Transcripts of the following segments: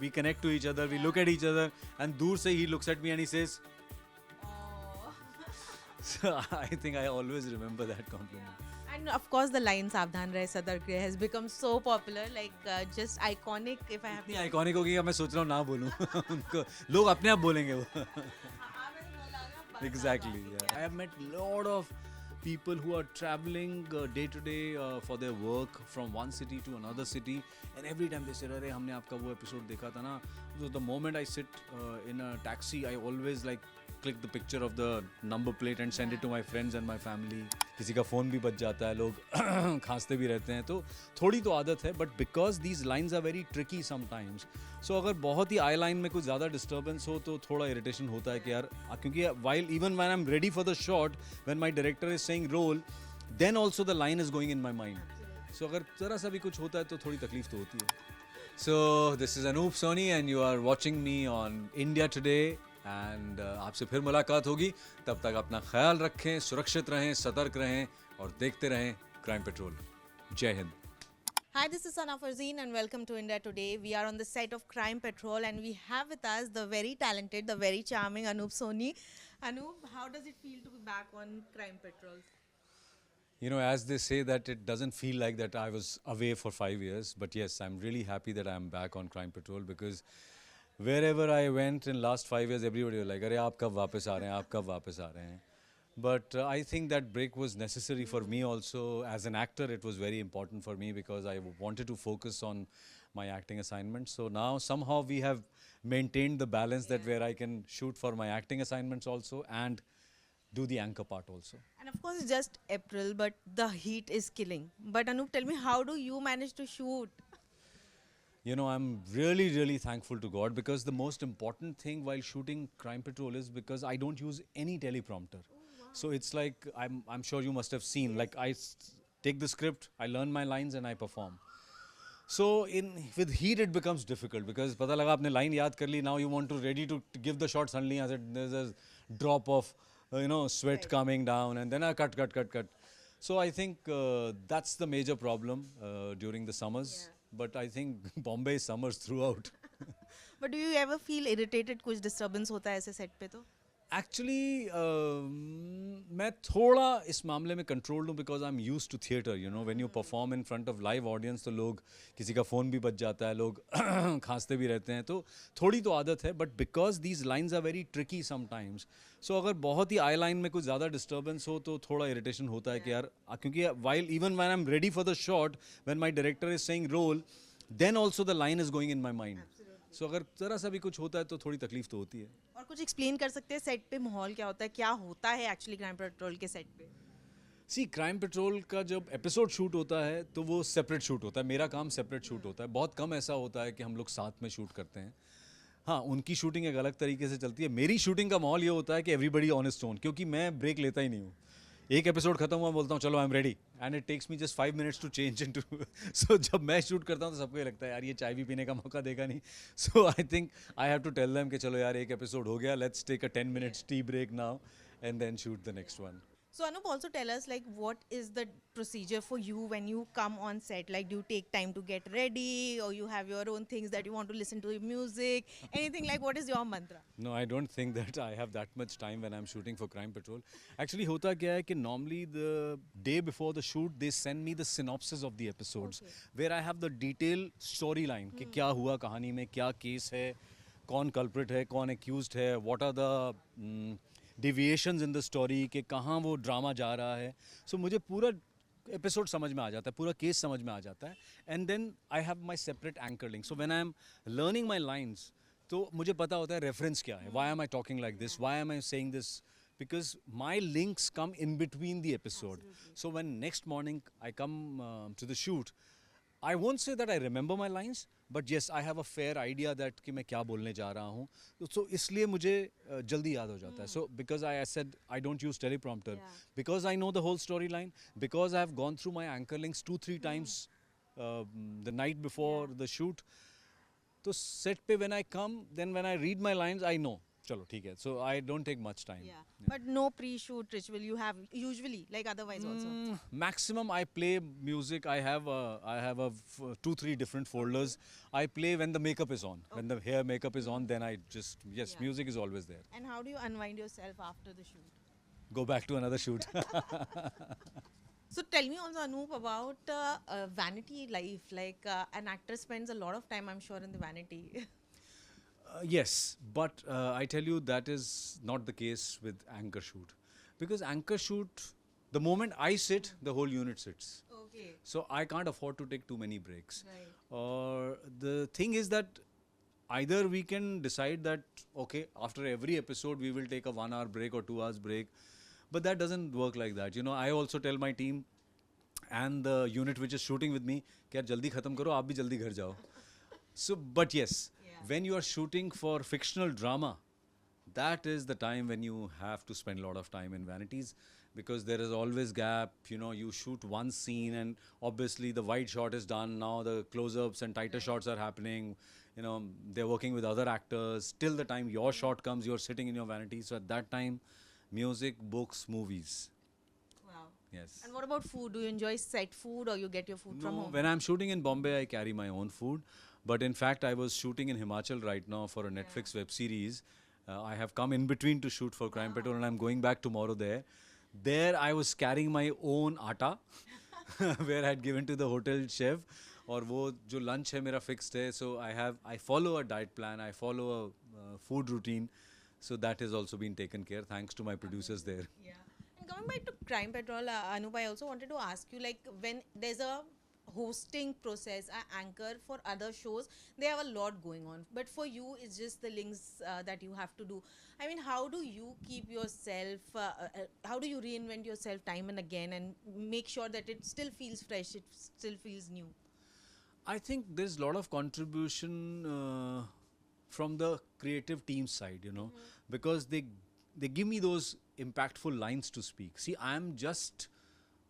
we connect to each other, we look at each other, and dur se he looks at me and he says, so I think I always remember that compliment. And of course, the line "Savdhan Rahe Satark Rahe" has become so popular, like just iconic. If I have इतनी iconic होगी कि मैं सोच रहा हूँ ना बोलूँ उनको लोग अपने आप बोलेंगे वो exactly yeah. I have met lot of people who are traveling day to day for their work from one city to another city, and every time they say अरे हमने आपका वो episode देखा था ना. So the moment I sit in a taxi, I always like click the picture of the number plate and send it to my friends and my family. किसी का phone भी बज जाता है, लोग खांसते भी रहते हैं, तो थोड़ी तो आदत है. But because these lines are very tricky sometimes, so अगर बहुत ही आई लाइन में कुछ ज़्यादा डिस्टर्बेंस हो तो थोड़ा इरिटेशन होता है कि यार, क्योंकि while even when I am ready for the shot, when my director is saying roll, then also the line is going in my mind. So अगर ज़रा सा भी कुछ होता है तो थोड़ी तकलीफ तो होती है. So this is Anup Soni and you are watching me on India Today. And आपसे फिर मुलाकात होगी. तब तक अपना ख्याल रखें, सुरक्षित रहें, सतर्क रहें और देखते रहें क्राइम पेट्रोल. जय Hind. Hi, this is Sana Farzeen and welcome to India Today. We are on the set of Crime Patrol and we have with us the very talented, the very charming Anup Soni. Anup, how does it feel to be back on Crime Patrol? You know, as they say that it doesn't feel like that I was away for 5 years, but yes, I'm really happy that I'm back on Crime Patrol because wherever I went in last 5 years, everybody was like, "अरे आप कब वापस आ रहे हैं? आप कब वापस आ रहे हैं?" But I think that break was necessary for me also. As an actor, it was very important for me because I wanted to focus on my acting assignments. So now somehow we have maintained the balance that where I can shoot for my acting assignments also and do the anchor part also. And of course, it's just April, but the heat is killing. But Anup, tell me, how do you manage to shoot? You know, I'm really, really thankful to God because the most important thing while shooting Crime Patrol is because I don't use any teleprompter. So it's like, I'm sure you must have seen, like I take the script, I learn my lines and I perform. So with heat it becomes difficult because पता लगा आपने line याद कर ली, now you want to ready to give the shot, suddenly there's a drop of sweat coming down and then cut. So I think that's the major problem during the summers. But I think Bombay is summers throughout. But do you ever feel irritated? कुछ disturbance होता है ऐसे set पे तो? Actually, मैं थोड़ा इस मामले में कंट्रोल्ड हूँ because I'm used to theatre. You know, when you perform in front of live audience, तो लोग किसी का फ़ोन भी बज जाता है, लोग खांसते भी रहते हैं, तो थोड़ी तो आदत है. But because these lines are very tricky sometimes, so अगर बहुत ही आई लाइन में कुछ ज़्यादा डिस्टर्बेंस हो तो थोड़ा इरिटेशन होता है कि यार, क्योंकि while even when I'm ready for the shot, when my director is saying roll, then also the line is going in my mind. So अगर ज़रा सा भी कुछ होता है तो थोड़ी तकलीफ तो होती है. और कुछ एक्सप्लेन कर सकते हैं सेट पे माहौल क्या होता है, क्या होता है एक्चुअली क्राइम पेट्रोल के सेट पे? सी क्राइम पेट्रोल का जब एपिसोड शूट होता है तो वो सेपरेट शूट होता है. मेरा काम सेपरेट शूट होता है. बहुत कम ऐसा होता है कि हम लोग साथ में शूट करते हैं. हाँ, उनकी शूटिंग एक अलग तरीके से चलती है. मेरी शूटिंग का माहौल ये होता है कि एवरीबडी ऑन हिज ओन, क्योंकि मैं ब्रेक लेता ही नहीं हूँ. एक एपिसोड खत्म हुआ बोलता हूँ चलो I am ready and it takes me just 5 minutes to change into. So जब मैं शूट करता हूँ तो सबको ये लगता है यार ये चाय भी पीने का मौका देगा नहीं. So I think I have to tell them कि चलो यार एक एपिसोड हो गया, let's take a 10 minutes tea break now and then shoot the next one. So Anup, also tell us like what is the procedure for you when you come on set? Like do you take time to get ready or you have your own things that you want to listen to music? Anything like what is your mantra? No, I don't think that I have that much time when I'm shooting for Crime Patrol. Actually होता क्या है कि normally the day before the shoot they send me the synopsis of the episodes where I have the detailed storyline कि क्या हुआ कहानी में, क्या केस है, कौन culprit है, कौन accused है, what are the deviations in the story कि कहाँ वो ड्रामा जा रहा है. So मुझे पूरा एपिसोड समझ में आ जाता है, पूरा केस समझ में आ जाता है. And then I have my separate anchor link. So when I am learning my lines तो मुझे पता होता है रेफरेंस क्या है, why am I talking like this, why am I saying this, because my links come in between the episode. So when next morning I come to the shoot, I won't say that I remember my lines, but yes, I have a fair idea that कि मैं क्या बोलने जा रहा हूँ. So इसलिए मुझे जल्दी याद हो जाता है. So because I said I don't use teleprompter, because I know the whole storyline, because I have gone through my anchor links 2-3 times the night before the shoot. तो set पे when I come, then when I read my lines, I know Chalo, theek hai. So I don't take much time. Yeah. But no pre-shoot ritual you have usually, like otherwise also. Maximum I play music. I have 2-3 different folders. I play when the makeup is on. When the hair makeup is on, then I just yes, Yeah. music is always there. And how do you unwind yourself after the shoot? Go back to another shoot. So tell me also, Anoop, about vanity life. Like an actor spends a lot of time, I'm sure, in the vanity. Yes, but I tell you that is not the case with anchor shoot, because anchor shoot, the moment I sit, the whole unit sits. Okay. So I can't afford to take too many breaks. Right. Or the thing is that either we can decide that okay, after every episode we will take a 1 hour break or 2 hours break, but that doesn't work like that. You know, I also tell my team and the unit which is shooting with me कि यार जल्दी खत्म करो, आप भी जल्दी घर जाओ. So, but yes, Yeah. when you are shooting for fictional drama, that is the time when you have to spend a lot of time in vanities, because there is always gap. You know, you shoot one scene and obviously the wide shot is done. Now the close-ups and tighter shots are happening. You know, they're working with other actors. Till the time your shot comes, you're sitting in your vanity. So at that time, music, books, movies. Wow. Yes. And what about food? Do you enjoy set food or you get your food from No, home? when I'm shooting in Bombay, I carry my own food. But in fact, I was shooting in Himachal right now for a Netflix web series. I have come in between to shoot for Crime Patrol, and I'm going back tomorrow there. There, I was carrying my own atta, where I had given to the hotel chef. और वो जो lunch है मेरा fixed है, so I follow a diet plan, I follow a food routine, so that has also been taken care thanks to my producers there. Yeah. And coming back to Crime Patrol, Anup, I also wanted to ask you, like, when there's a hosting process, anchor for other shows, they have a lot going on. But for you, it's just the links that you have to do. I mean, how do you keep yourself, how do you reinvent yourself time and again and make sure that it still feels fresh, it still feels new? I think there's a lot of contribution from the creative team side, you know, because they give me those impactful lines to speak. See, I'm just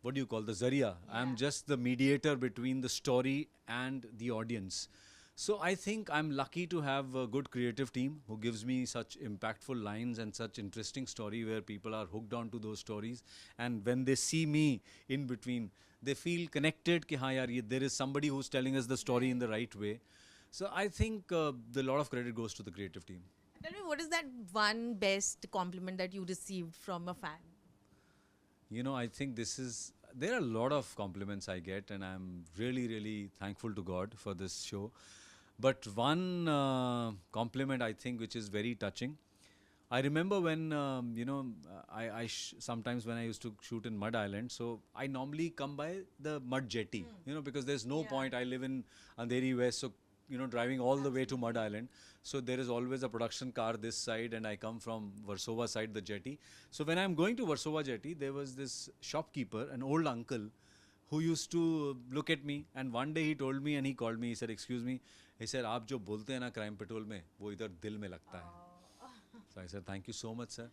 what do you call the Zaria? I'm just the mediator between the story and the audience. So I think I'm lucky to have a good creative team who gives me such impactful lines and such interesting story where people are hooked onto those stories. And when they see me in between, they feel connected कि हाँ यार ये there is somebody who's telling us the story in the right way. So I think the lot of credit goes to the creative team. Tell me, what is that one best compliment that you received from a fan? You know, I think there are a lot of compliments I get, and I'm really, really thankful to God for this show. But one compliment I think which is very touching. I remember when, sometimes when I used to shoot in Mud Island, so I normally come by the Mud Jetty, you know, because there's no point. I live in Andheri West, so, you know, driving all the way to Mud Island. So there is always a production car this side, and I come from Versova side, the jetty. So when I'm going to Versova jetty, there was this shopkeeper, an old uncle, who used to look at me. And one day he told me, and he called me, he said, "Excuse me," he said, "आप जो बोलते हैं ना Crime Patrol में, वो इधर दिल में लगता है." So I said, "Thank you so much, sir."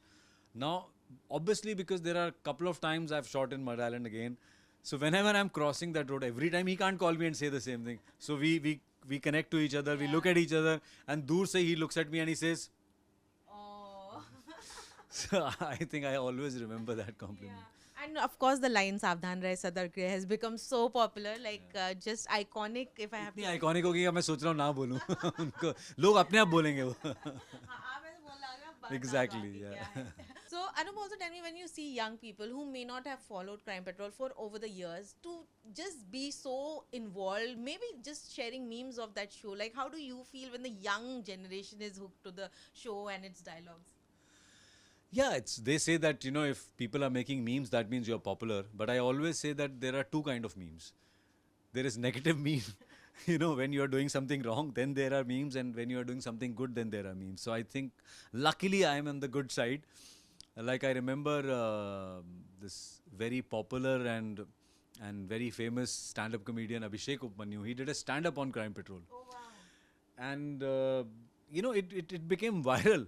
Now, obviously, because there are a couple of times I've shot in Mud Island again. So whenever I'm crossing that road, every time he can't call me and say the same thing. So we connect to each other, we look at each other, and dur se he looks at me and he says, Oh. so I think I always remember that compliment. And of course, the line "Savdhan Rahe Sadark Rahe" has become so popular, like just iconic. If I have इतनी to. Iconic हो गई कि मैं सोच रहा हूँ ना बोलूँ उनको लोग अपने आप बोलेंगे वो आप ऐसे बोलना होगा, बात Exactly, आगे yeah. क्या है. So, Anup, also tell me, when you see young people who may not have followed Crime Patrol for over the years to just be so involved, maybe just sharing memes of that show, like how do you feel when the young generation is hooked to the show and its dialogues? Yeah, they say that, you know, if people are making memes, that means you're popular. But I always say that there are two kind of memes. There is negative meme. You know, when you are doing something wrong, then there are memes, and when you are doing something good, then there are memes. So I think, luckily, I am on the good side. Like I remember this very popular and very famous stand-up comedian Abhishek Upmanyu. He did a stand-up on Crime Patrol. Oh wow. And you know, it became viral.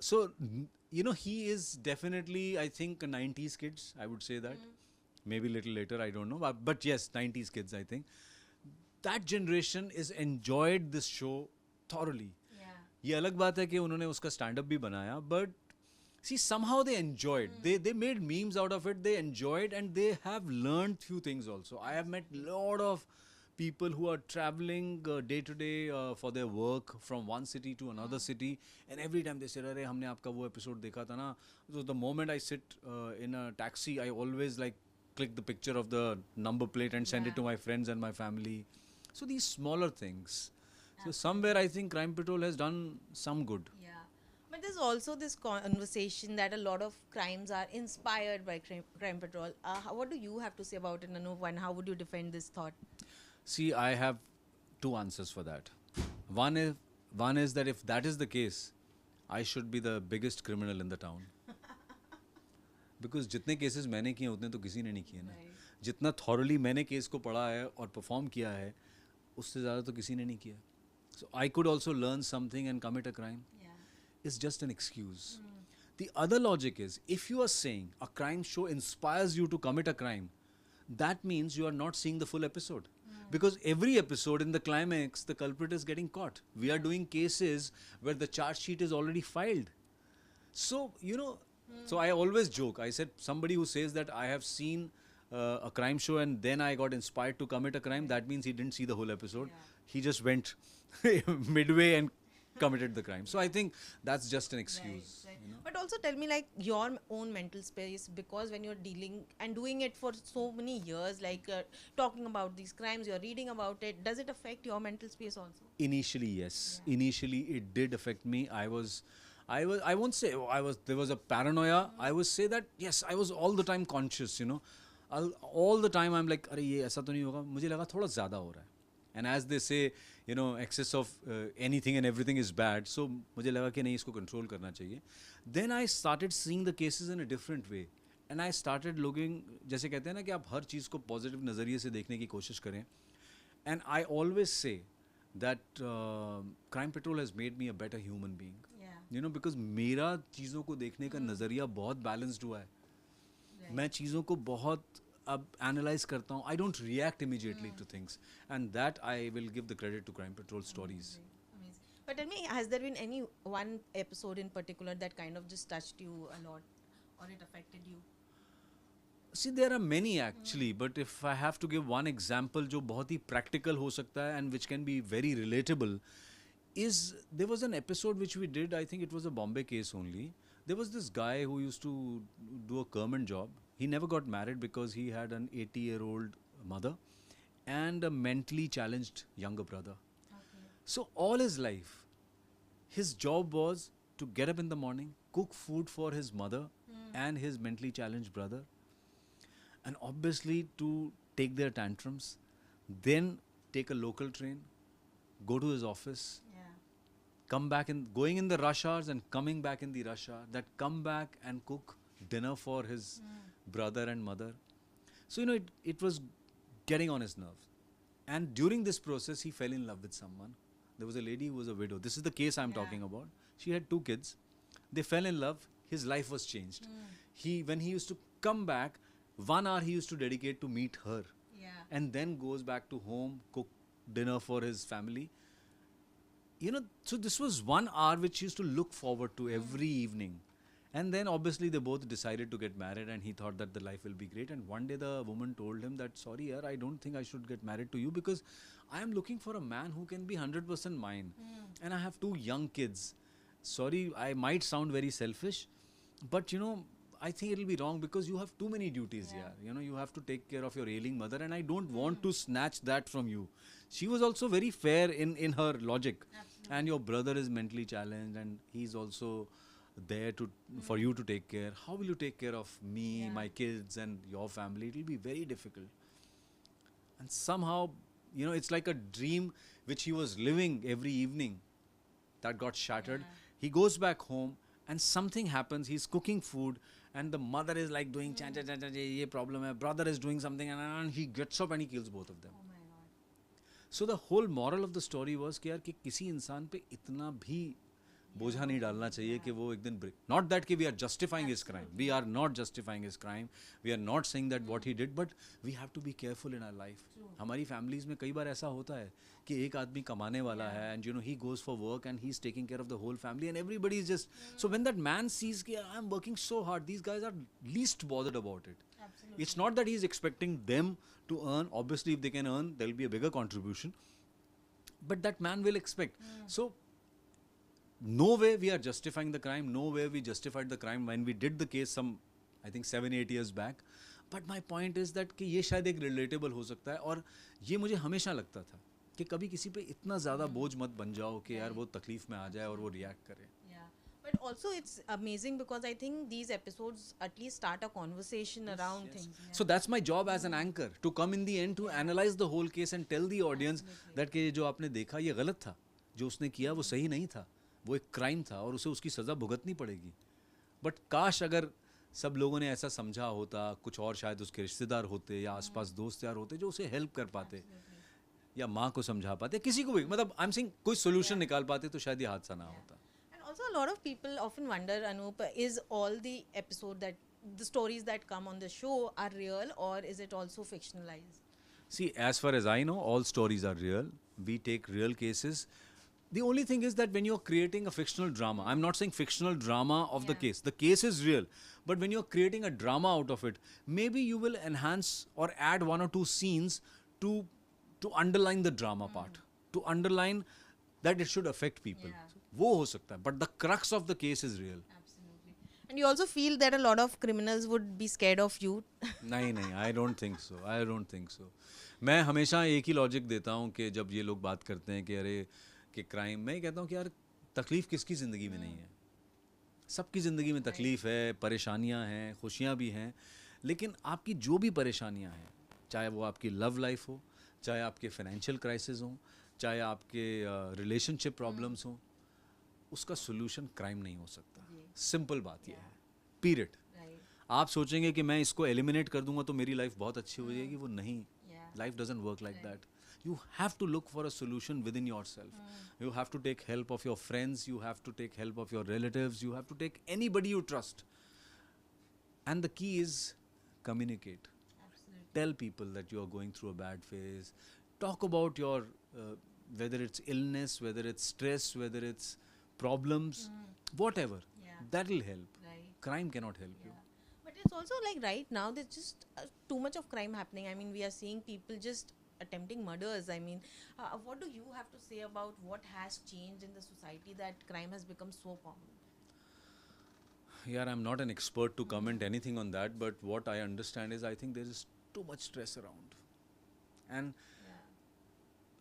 So you know, he is definitely, I think, a 90s kids, I would say that. Maybe a little later, I don't know, but yes, 90s kids, I think. That generation is enjoyed this show thoroughly. Yeah. ये अलग बात है कि उन्होंने उसका stand up भी बनाया, but see somehow they enjoyed, they made memes out of it, they enjoyed, and they have learned few things also. I have met lot of people who are traveling day to day for their work from one city to another city, and every time they say अरे हमने आपका वो episode देखा था ना. So the moment I sit in a taxi, I always like click the picture of the number plate and send it to my friends and my family. So these smaller things, so somewhere I think Crime Patrol has done some good. Yeah. But there's also this conversation that a lot of crimes are inspired by Crime Patrol. What do you have to say about it, Anup, and how would you defend this thought? See, I have two answers for that. One is that if that is the case, I should be the biggest criminal in the town. Because जितने cases मैंने किए उतने तो किसी ने नहीं किए ना. जितना thoroughly मैंने case को पढ़ा है और perform किया है, उससे ज़्यादा तो किसी ने नहीं किया. So I could also learn something and commit a crime. Is just an excuse. The other logic is, if you are saying a crime show inspires you to commit a crime, that means you are not seeing the full episode. Because every episode in the climax, the culprit is getting caught. We are doing cases where the charge sheet is already filed. So, you know, so I always joke. I said, somebody who says that I have seen a crime show and then I got inspired to commit a crime, that means he didn't see the whole episode. He just went midway and committed the crime. So I think that's just an excuse. Right. You know? But also tell me, like, your own mental space, because when you're dealing and doing it for so many years, like talking about these crimes, you're reading about it, does it affect your mental space also? Initially, yes. Initially, it did affect me. I won't say there was a paranoia. I would say that, yes, I was all the time conscious, you know. All the time I'm like, अरे ये ऐसा तो नहीं होगा, मुझे लगा थोड़ा ज़्यादा हो रहा है. And as they say, you know, excess of anything and everything is bad. So मुझे लगा कि नहीं, इसको control करना चाहिए. Then I started seeing the cases in a different way. And I started looking, जैसे कहते हैं ना कि आप हर चीज़ को positive नज़रिए से देखने की कोशिश करें. And I always say that Crime Patrol has made me a better human being. You know, because मेरा चीज़ों को देखने का नज़रिया बहुत balanced हुआ है. मैं चीज़ों को बहुत अब एनालाइज करता हूँ. I don't react immediately to things, and that I will give the credit to Crime Patrol stories. But tell me, has there been any one episode in particular that kind of just touched you a lot, or it affected you? See, there are many actually, but if I have to give one example जो बहुत ही practical हो सकता है and which can be very relatable, is there was an episode which we did. I think it was a Bombay case only. There was this guy who used to do a government job. He never got married because he had an 80-year-old mother and a mentally challenged younger brother. So all his life, his job was to get up in the morning, cook food for his mother and his mentally challenged brother, and obviously to take their tantrums, then take a local train, go to his office, come back going in the rush hours and coming back in the rush hour, that come back and cook dinner for his brother and mother. So, you know, it was getting on his nerves. And during this process, he fell in love with someone. There was a lady who was a widow. This is the case I'm talking about. She had 2 kids. They fell in love. His life was changed. When he used to come back, 1 hour he used to dedicate to meet her. And then goes back to home, cook dinner for his family. You know, so this was 1 hour which he used to look forward to every evening. And then obviously they both decided to get married, and he thought that the life will be great. And one day the woman told him that, sorry yaar, I don't think I should get married to you because I am looking for a man who can be 100% mine. And I have 2 young kids. Sorry, I might sound very selfish, but you know, I think it'll be wrong because you have too many duties here. You know, you have to take care of your ailing mother, and I don't want to snatch that from you. She was also very fair in her logic. And your brother is mentally challenged, and he's also there for you to take care. How will you take care of me, my kids, and your family? It will be very difficult. And somehow, you know, it's like a dream which he was living every evening that got shattered. He goes back home and something happens. He's cooking food and the mother is like doing cha cha cha cha, ye problem hai. Brother is doing something, and he gets up and he kills both of them. Oh my God. So the whole moral of the story was कि यार कि किसी इंसान पे इतना भी बोझा नहीं डालना चाहिए कि वो एक दिन नॉट दैट कि we are justifying his crime, we are not justifying his crime, we are not saying that what he did, but we have to be careful in our life. हमारी फैमिलीज में कई बार ऐसा होता है कि एक आदमी कमाने वाला है and you know he goes for work and he is taking care of the whole family and everybody is just, so when that man sees कि I am working so hard, these guys are least bothered about it. It's not that he's expecting them to earn. Obviously, if they can earn, there will be a bigger contribution. But that man will expect. So, no way we are justifying the crime. No way we justified the crime when we did the case some, I think 7-8 years back. But my point is that कि ये शायद एक relatable हो सकता है, और ये मुझे हमेशा लगता था कि कभी किसी पे इतना ज़्यादा बोझ मत बन जाओ कि यार वो तकलीफ में आ जाए और वो react करे. But also it's amazing because I think these episodes at least start a conversation around things. So that's my job as an anchor, to come in the end to analyze the whole case and tell the audience that कि जो आपने देखा ये गलत था, जो उसने किया वो सही नहीं था, वो एक क्राइम था और उसे उसकी सज़ा भुगतनी पड़ेगी. बट काश अगर सब लोगों ने ऐसा समझा होता, कुछ और शायद उसके रिश्तेदार होते या आसपास दोस्त यार होते जो उसे हेल्प कर पाते या माँ को समझा पाते, किसी को भी, मतलब आई एम सेइंग कोई सोल्यूशन निकाल पाते तो शायद ये हादसा ना होता. Also, a lot of people often wonder, Anup, is all the the stories that come on the show are real, or is it also fictionalized? See, as far as I know, all stories are real. We take real cases. The only thing is that when you're creating a fictional drama, I'm not saying fictional drama of the case is real. But when you're creating a drama out of it, maybe you will enhance or add 1 or 2 scenes to underline the drama part, to underline that it should affect people. वो हो सकता है, but the crux of the case is real. Absolutely. And you also feel that a lot of criminals would be scared of you. नहीं, I don't think so. I don't think so. मैं हमेशा एक ही logic देता हूँ कि जब ये लोग बात करते हैं कि अरे कि क्राइम, मैं कहता हूँ कि यार तकलीफ किसकी ज़िंदगी में नहीं है. सबकी ज़िंदगी में तकलीफ है, परेशानियाँ हैं, खुशियाँ भी हैं, लेकिन आपकी जो भी परेशानियाँ हैं, चाहे वो आपकी लव लाइफ हो, चाहे आपके फाइनेंशियल क्राइसिस हों, चाहे आपके रिलेशनशिप प्रॉब्लम्स हों, उसका सोल्यूशन क्राइम नहीं हो सकता. सिंपल बात यह है, पीरियड. आप सोचेंगे कि मैं इसको एलिमिनेट कर दूंगा तो मेरी लाइफ बहुत अच्छी हो जाएगी, वो नहीं. Life doesn't work like that. You have to look for a solution within yourself. You have to take help of your friends, you have to take help of your relatives, you have to take anybody you trust. And the key is communicate. Absolutely. Tell people that you are going through a bad phase. Talk about your, whether it's illness, whether it's stress, whether it's problems, whatever. That will help. Right. Crime cannot help you. But it's also like right now there's just too much of crime happening. I mean, we are seeing people just attempting murders. I mean, what do you have to say about what has changed in the society that crime has become so common? Yeah, I'm not an expert to comment anything on that, but what I understand is I think there is too much stress around. And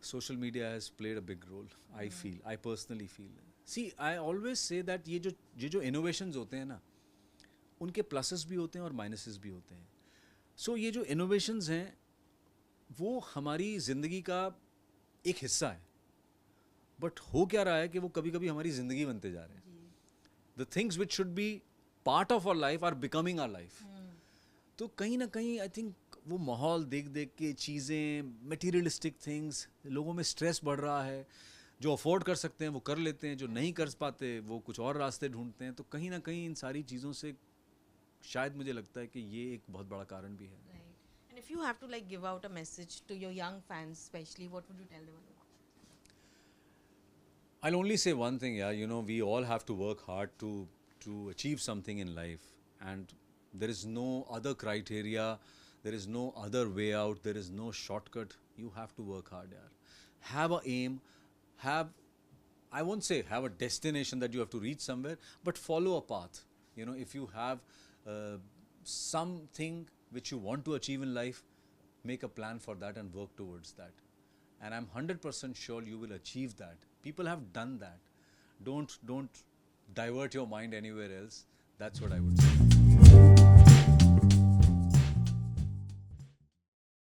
social media has played a big role, I feel. I personally feel. See, I always say that ये जो innovations होते हैं ना, उनके pluses भी होते हैं और minuses भी होते हैं. So ये जो innovations हैं वो हमारी ज़िंदगी का एक हिस्सा है, बट हो क्या रहा है कि वो कभी कभी हमारी ज़िंदगी बनते जा रहे हैं. The things which should be part of our life are becoming our life. तो कहीं ना कहीं आई थिंक वो माहौल देख देख के चीज़ें, मटीरियलिस्टिक थिंग्स, लोगों में स्ट्रेस बढ़ रहा है. जो अफोर्ड कर सकते हैं वो कर लेते हैं, जो नहीं कर पाते वो कुछ और रास्ते ढूंढते हैं. तो कहीं ना कहीं इन सारी चीज़ों से शायद मुझे लगता है कि ये एक बहुत बड़ा कारण भी है. And if you have to like give out a message to your young fans especially, what would you tell them? I'll only say one thing, yeah. You know, we all have to work hard to achieve something in life, and there is no other criteria, there is no other way out, there is no shortcut. You have to work hard, yeah. Have a aim, I won't say have a destination that you have to reach somewhere, but follow a path. You know, if you have something which you want to achieve in life, make a plan for that and work towards that. And I'm 100% sure you will achieve that. People have done that. Don't divert your mind anywhere else. That's what I would say.